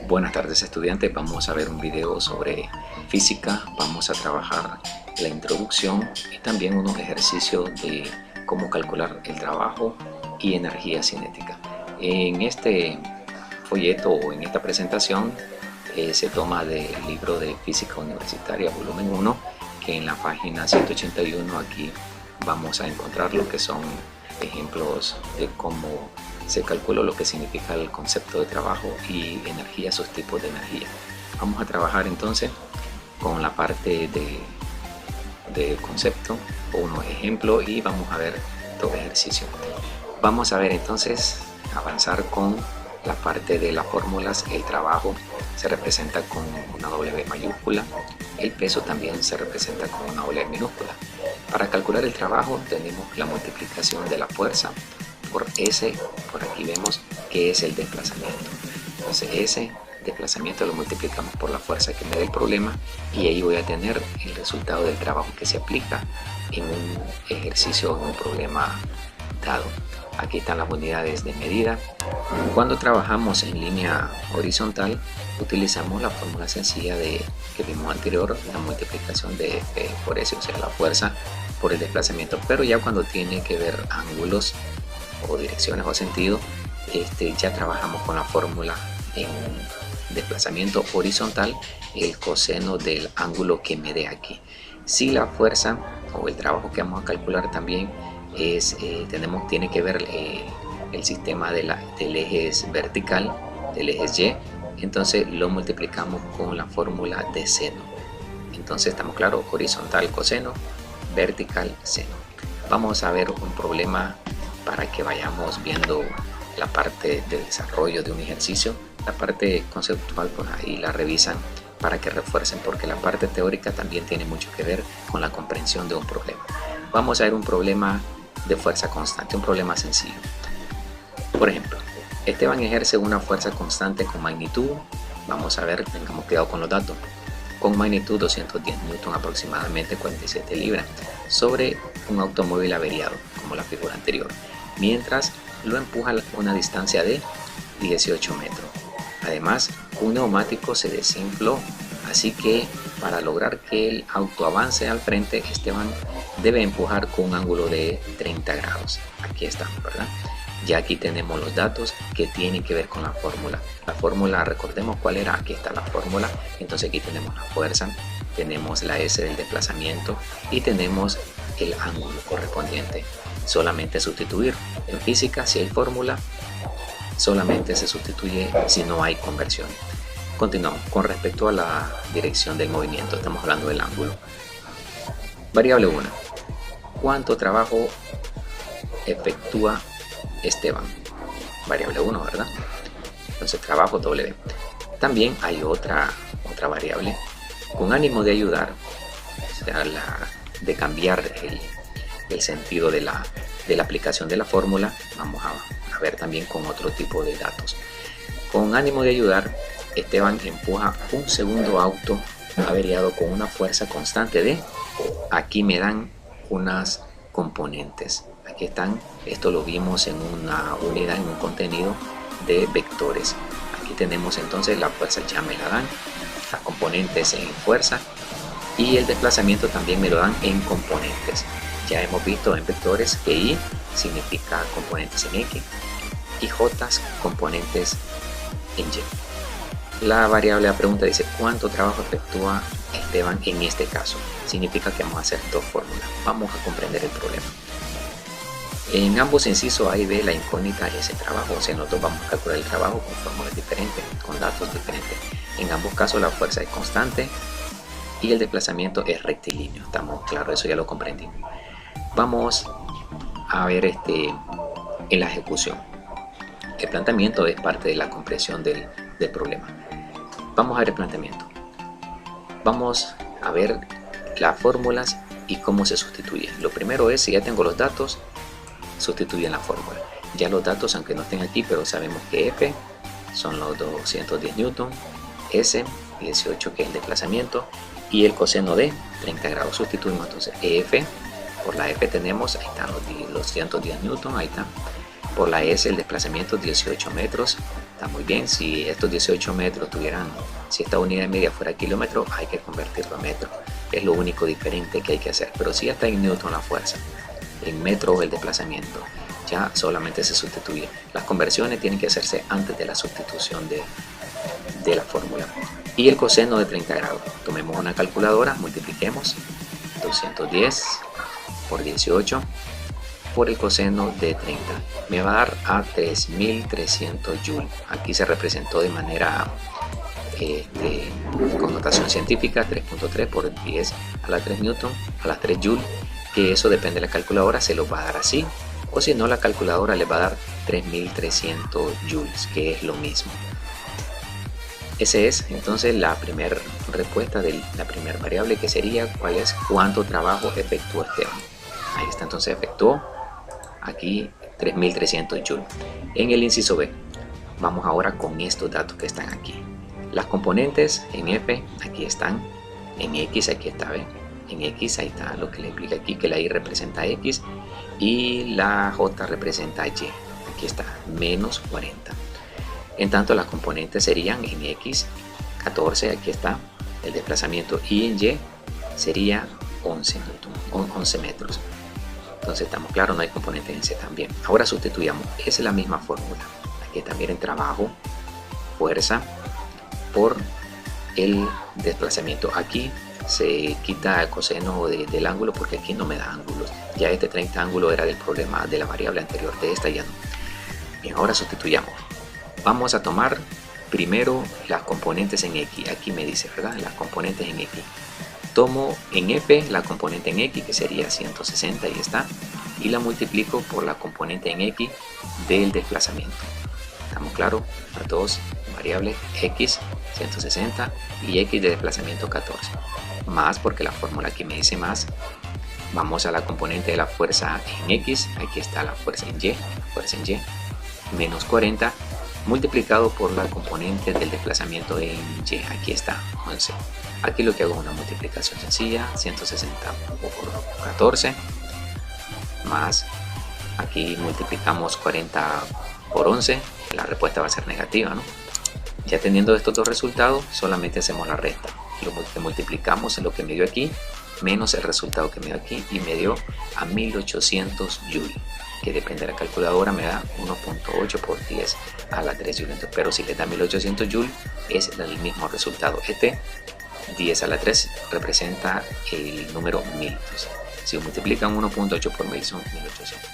Buenas tardes estudiantes, vamos a ver un video sobre física, vamos a trabajar la introducción y también unos ejercicios de cómo calcular el trabajo y energía cinética. En este folleto o en esta presentación se toma del libro de Física Universitaria volumen 1, que en la página 181 aquí vamos a encontrar lo que son ejemplos de cómo se calcula lo que significa el concepto de trabajo y energía, sus tipos de energía. Vamos a trabajar entonces con la parte de concepto o unos ejemplos y vamos a ver dos ejercicios. Vamos a ver entonces avanzar con la parte de las fórmulas. El trabajo se representa con una W mayúscula, el peso también se representa con una W minúscula. Para calcular el trabajo tenemos la multiplicación de la fuerza por S, por aquí vemos que es el desplazamiento. Entonces ese desplazamiento lo multiplicamos por la fuerza que me da el problema y ahí voy a tener el resultado del trabajo que se aplica en un ejercicio o en un problema dado. Aquí están las unidades de medida. Cuando trabajamos en línea horizontal utilizamos la fórmula sencilla que vimos anterior, la multiplicación de F por S, o sea la fuerza por el desplazamiento, pero ya cuando tiene que ver ángulos o direcciones o sentido, ya trabajamos con la fórmula en desplazamiento horizontal, el coseno del ángulo que me dé aquí. Si la fuerza o el trabajo que vamos a calcular también tiene que ver el sistema del eje vertical, del eje Y, entonces lo multiplicamos con la fórmula de seno. Entonces estamos claros, horizontal coseno, vertical seno. Vamos a ver un problema para que vayamos viendo la parte de desarrollo de un ejercicio. La parte conceptual pues ahí la revisan para que refuercen, porque la parte teórica también tiene mucho que ver con la comprensión de un problema. Vamos a ver un problema de fuerza constante, un problema sencillo. Por ejemplo, Esteban ejerce una fuerza constante con magnitud, vamos a ver, tengamos cuidado con los datos, con magnitud 210 Newton, aproximadamente 47 libras, sobre un automóvil averiado, como la figura anterior, mientras lo empuja a una distancia de 18 metros. Además, un neumático se desinfló, así que para lograr que el auto avance al frente, Esteban debe empujar con un ángulo de 30 grados. Aquí estamos, ¿verdad? Ya aquí tenemos los datos que tienen que ver con la fórmula. La fórmula, recordemos cuál era, aquí está la fórmula. Entonces aquí tenemos la fuerza, tenemos la S del desplazamiento y tenemos el ángulo correspondiente. Solamente sustituir. En física, si hay fórmula, solamente se sustituye si no hay conversión. Continuamos con respecto a la dirección del movimiento, estamos hablando del ángulo. Variable 1. ¿Cuánto trabajo efectúa Esteban? Variable 1, ¿verdad? Entonces trabajo W. También hay otra variable con ánimo de ayudar, o sea, de cambiar el sentido de la aplicación de la fórmula. Vamos a ver también con otro tipo de datos. Con ánimo de ayudar, Esteban empuja un segundo auto averiado con una fuerza constante de, aquí me dan unas componentes. Aquí están, esto lo vimos en una unidad, en un contenido de vectores. Aquí tenemos entonces la fuerza, ya me la dan, las componentes en fuerza y el desplazamiento también me lo dan en componentes. Ya hemos visto en vectores que I significa componentes en X y J componentes en Y. La variable de la pregunta dice ¿cuánto trabajo efectúa Esteban en este caso? Significa que vamos a hacer dos fórmulas. Vamos a comprender el problema. En ambos incisos A y B la incógnita es el trabajo, o sea, nosotros vamos a calcular el trabajo con fórmulas diferentes, con datos diferentes. En ambos casos la fuerza es constante y el desplazamiento es rectilíneo. Estamos claros, eso ya lo comprendimos. Vamos a ver en la ejecución. El planteamiento es parte de la comprensión del problema. Vamos a ver el planteamiento. Vamos a ver las fórmulas y cómo se sustituyen. Lo primero es, si ya tengo los datos, sustituyen la fórmula. Ya los datos, aunque no estén aquí, pero sabemos que F son los 210 Newton, S 18 que es el desplazamiento y el coseno de 30 grados. Sustituimos entonces EF por la F tenemos, ahí están los 210 Newton, ahí está. Por la S el desplazamiento 18 metros, Está muy bien. Si estos 18 metros tuvieran, si esta unidad media fuera kilómetro, hay que convertirlo a metro. Es lo único diferente que hay que hacer. Pero si ya está en newton la fuerza, en metros el desplazamiento, ya solamente se sustituye. Las conversiones tienen que hacerse antes de la sustitución de la fórmula. Y el coseno de 30 grados. Tomemos una calculadora, multipliquemos 210 por 18 por el coseno de 30. Me va a dar a 3300 joules. Aquí se representó de manera de connotación científica, 3.3 por 10 a la 3 newton a las 3 joules, que eso depende de la calculadora, se los va a dar así, o si no la calculadora les va a dar 3300 joules, que es lo mismo. Esa es entonces la primera respuesta de la primera variable, que sería cuál es cuánto trabajo efectuó este hombre. Ahí está, entonces efectuó aquí 3300 joules. En el inciso B, vamos ahora con estos datos que están aquí. Las componentes en F, aquí están. En X, aquí está, ¿ven? En X, ahí está lo que le explica aquí, que la Y representa X y la J representa Y. Aquí está, menos 40. En tanto, las componentes serían en X 14, aquí está el desplazamiento, y en Y sería 11 metros. Entonces estamos claros, no hay componentes en C también. Ahora sustituyamos, es la misma fórmula. Aquí también en trabajo, fuerza por el desplazamiento. Aquí se quita el coseno del ángulo porque aquí no me da ángulos. Ya este 30 ángulo era del problema de la variable anterior, de esta ya no. Bien, ahora sustituyamos. Vamos a tomar primero las componentes en X. Aquí me dice, ¿verdad? Las componentes en X. Tomo en F la componente en X, que sería 160, ahí está, y la multiplico por la componente en X del desplazamiento. ¿Estamos claros? Las dos variables, X 160 y X de desplazamiento 14. Más, porque la fórmula aquí me dice más. Vamos a la componente de la fuerza en X, aquí está la fuerza en Y, menos 40, multiplicado por la componente del desplazamiento en Y, aquí está, 11. Aquí lo que hago es una multiplicación sencilla, 160 por 14, más, aquí multiplicamos 40 por 11, la respuesta va a ser negativa, ¿no? Ya teniendo estos dos resultados, solamente hacemos la resta. Lo que multiplicamos es lo que me dio aquí, menos el resultado que me dio aquí, y me dio a 1800 joules, que depende de la calculadora, me da 1.8 por 10 a la 3 joules. Pero si le da 1800 joules, es el mismo resultado. Este 10 a la 3 representa el número 1000. Entonces, si multiplican 1.8 por 1000 son 1800.